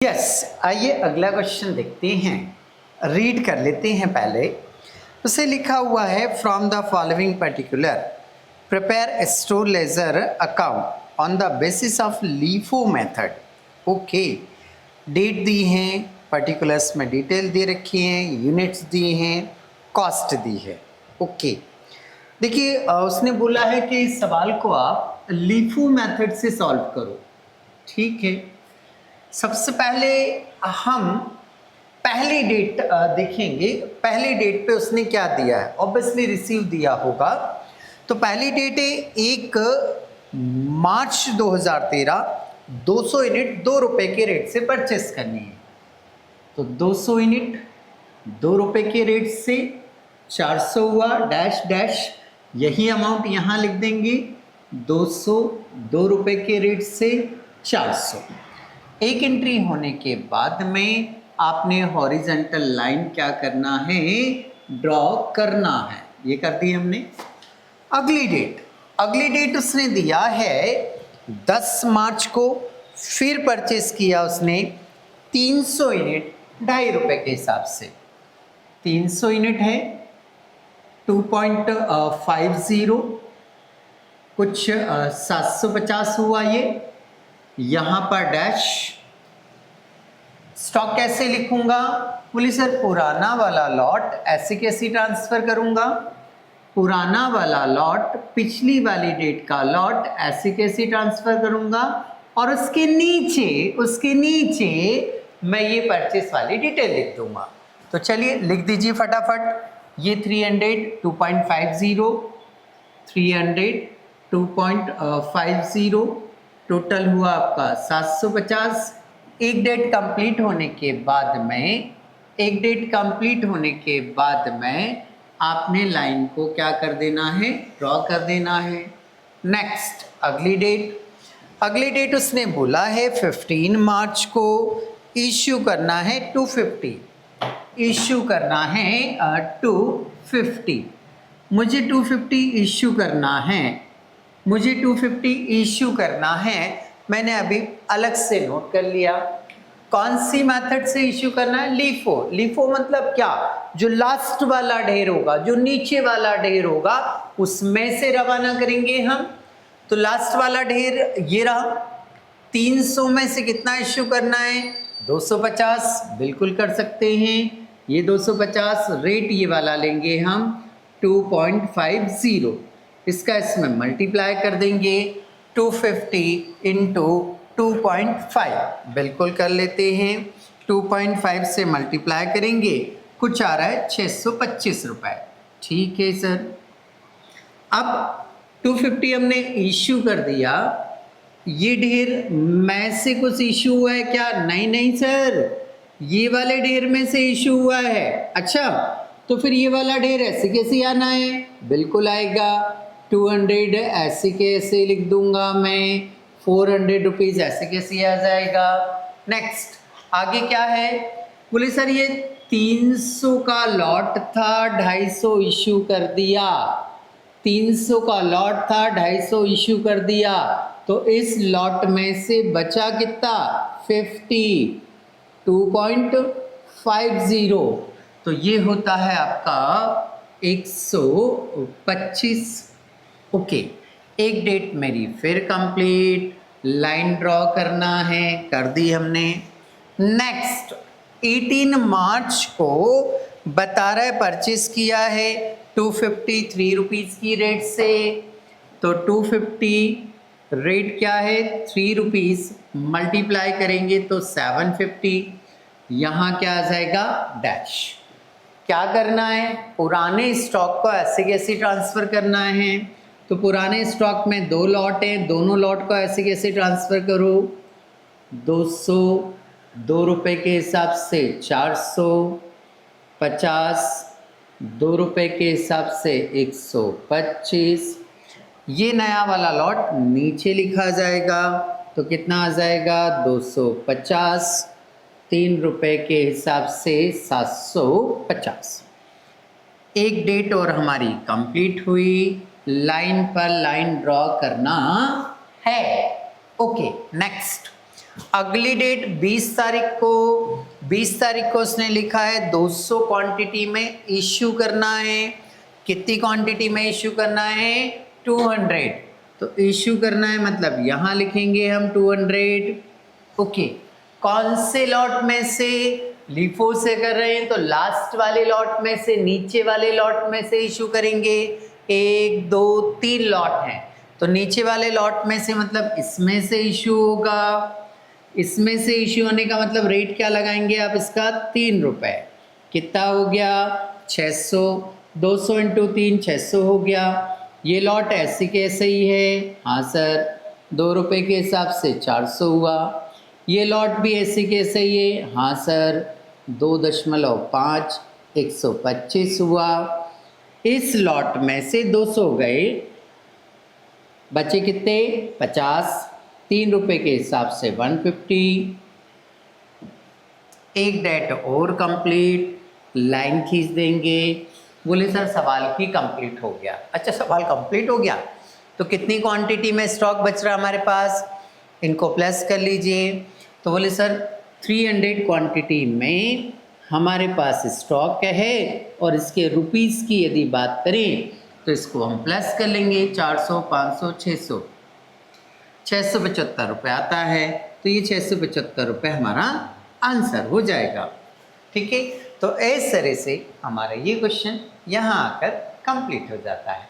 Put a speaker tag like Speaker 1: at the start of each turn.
Speaker 1: आइए अगला क्वेश्चन देखते हैं, रीड कर लेते हैं। पहले उसे लिखा हुआ है from the following particular prepare store ledger account on the basis of LIFO method. Okay, date दी है, पर्टिकुलर्स में डिटेल दे रखी हैं, यूनिट्स दिए हैं, कॉस्ट दी है। ओके, देखिए उसने बोला है कि इस सवाल को आप लीफो मेथड से सॉल्व करो। ठीक है, सबसे पहले हम पहली डेट देखेंगे। पहली डेट पे उसने क्या दिया है, ऑब्वियसली रिसीव दिया होगा। तो पहली डेट है 1 मार्च 2013, 200 यूनिट 2 रुपए के रेट से परचेस करनी है। तो 200 यूनिट 2 रुपए के रेट से 400 हुआ, डैश डैश, यही अमाउंट यहाँ लिख देंगे। 200 2 रुपए के रेट से 400। एक एंट्री होने के बाद में आपने हॉरिजॉन्टल लाइन क्या करना है, ड्रॉ करना है। ये कर दी हमने। अगली डेट उसने दिया है 10 मार्च को, फिर परचेस किया उसने 300 यूनिट 2.5 रुपए के हिसाब से। 300 यूनिट है 2.50, कुछ 750 हुआ ये, यहाँ पर डैश। स्टॉक कैसे लिखूंगा, बोले सर पुराना वाला लॉट ऐसे कैसे ट्रांसफर करूंगा, पुराना वाला लॉट पिछली वाली डेट का लॉट ऐसे कैसे ट्रांसफर करूंगा, और उसके नीचे मैं ये परचेस वाली डिटेल लिख दूंगा। तो चलिए लिख दीजिए फटाफट। ये 300 2.50, 300 2.50, टोटल हुआ आपका 750। एक डेट कंप्लीट होने के बाद में आपने लाइन को क्या कर देना है, ड्रॉ कर देना है। नेक्स्ट अगली डेट उसने बोला है 15 मार्च को इश्यू करना है 250, इश्यू करना है 250। मुझे 250 इश्यू करना है, मैंने अभी अलग से नोट कर लिया। कौन सी मेथड से इश्यू करना है, लीफो मतलब क्या, जो लास्ट वाला ढेर होगा, जो नीचे वाला ढेर होगा, उसमें से रवाना करेंगे हम। तो लास्ट वाला ढेर ये रहा, 300 में से कितना इश्यू करना है, 250। बिल्कुल कर सकते हैं, ये 250 रेट ये वाला लेंगे हम 2.50, इसका इसमें मल्टीप्लाई कर देंगे 250 इंटू 2.5। बिल्कुल कर लेते हैं, 2.5 से मल्टीप्लाई करेंगे, कुछ आ रहा है 625 रुपये। ठीक है सर, अब 250 हमने इश्यू कर दिया। ये ढेर में से कुछ इश्यू हुआ है क्या, नहीं सर, ये वाले ढेर में से इश्यू हुआ है। अच्छा, तो फिर ये वाला ढेर ऐसे कैसे आना है, बिल्कुल आएगा 200 ऐसे कैसे लिख दूंगा मैं, 400 रुपीज़ ऐसे कैसे आ जाएगा। नेक्स्ट आगे क्या है, बोले सर ये 300 का लॉट था, 250 इश्यू कर दिया। 300 का लॉट था, 250 इश्यू कर दिया, तो इस लॉट में से बचा कितना, 50, 2.50। तो ये होता है आपका 125। ओके, एक डेट मेरी फिर कंप्लीट, लाइन ड्रॉ करना है, कर दी हमने। नेक्स्ट 18 मार्च को बता रहा है परचेस किया है 253 रुपीज़ की रेट से। तो 250 रेट क्या है 3 रुपीज़, मल्टीप्लाई करेंगे तो 750, यहाँ क्या आ जाएगा, डैश। क्या करना है, पुराने स्टॉक को ऐसे कैसे ट्रांसफ़र करना है, तो पुराने स्टॉक में 2 लॉट हैं, दोनों लॉट को ऐसे कैसे ट्रांसफ़र करो, 200 2 रुपये के हिसाब से 450, 2 रुपये के हिसाब से 125। ये नया वाला लॉट नीचे लिखा जाएगा, तो कितना आ जाएगा 250, 3 रुपये के हिसाब से 750। एक डेट और हमारी कंप्लीट हुई, लाइन पर लाइन ड्रॉ करना है। ओके, नेक्स्ट अगली डेट 20 तारीख को उसने लिखा है 200 क्वांटिटी में इश्यू करना है। कितनी क्वांटिटी में इश्यू करना है? 200। तो इश्यू करना है मतलब यहाँ लिखेंगे हम 200। ओके, कौन से लॉट में से? लिफो से कर रहे हैं तो लास्ट वाले लॉट में से, नीचे वाले लॉट में से इशू करेंगे। 1 2 3 लॉट हैं, तो नीचे वाले लॉट में से मतलब इसमें से इशू होगा। इसमें से इशू होने का मतलब रेट क्या लगाएंगे आप इसका? 3 रुपये। कितना हो गया? 600। 200 इंटू 3 600 हो गया। ये लॉट ऐसे के ऐसे ही है। हाँ सर। 2 रुपये के हिसाब से 400 हुआ। ये लॉट भी ऐसे के ऐसे ही है। हाँ सर। 2.5 125 हुआ। इस लॉट में से 200 गए, बचे कितने? 50। 3 रुपये के हिसाब से 150। एक डेट और कंप्लीट, लाइन खींच देंगे। बोले सर सवाल ही कंप्लीट हो गया। अच्छा, सवाल कंप्लीट हो गया तो कितनी क्वांटिटी में स्टॉक बच रहा हमारे पास? इनको प्लस कर लीजिए। तो बोले सर 300 क्वांटिटी में हमारे पास स्टॉक है और इसके रुपीस की यदि बात करें तो इसको हम प्लस कर लेंगे। 400 500 600 675 रुपये आता है। तो ये 675 रुपये हमारा आंसर हो जाएगा। ठीक है, तो इस तरह से हमारा ये क्वेश्चन यहाँ आकर कंप्लीट हो जाता है।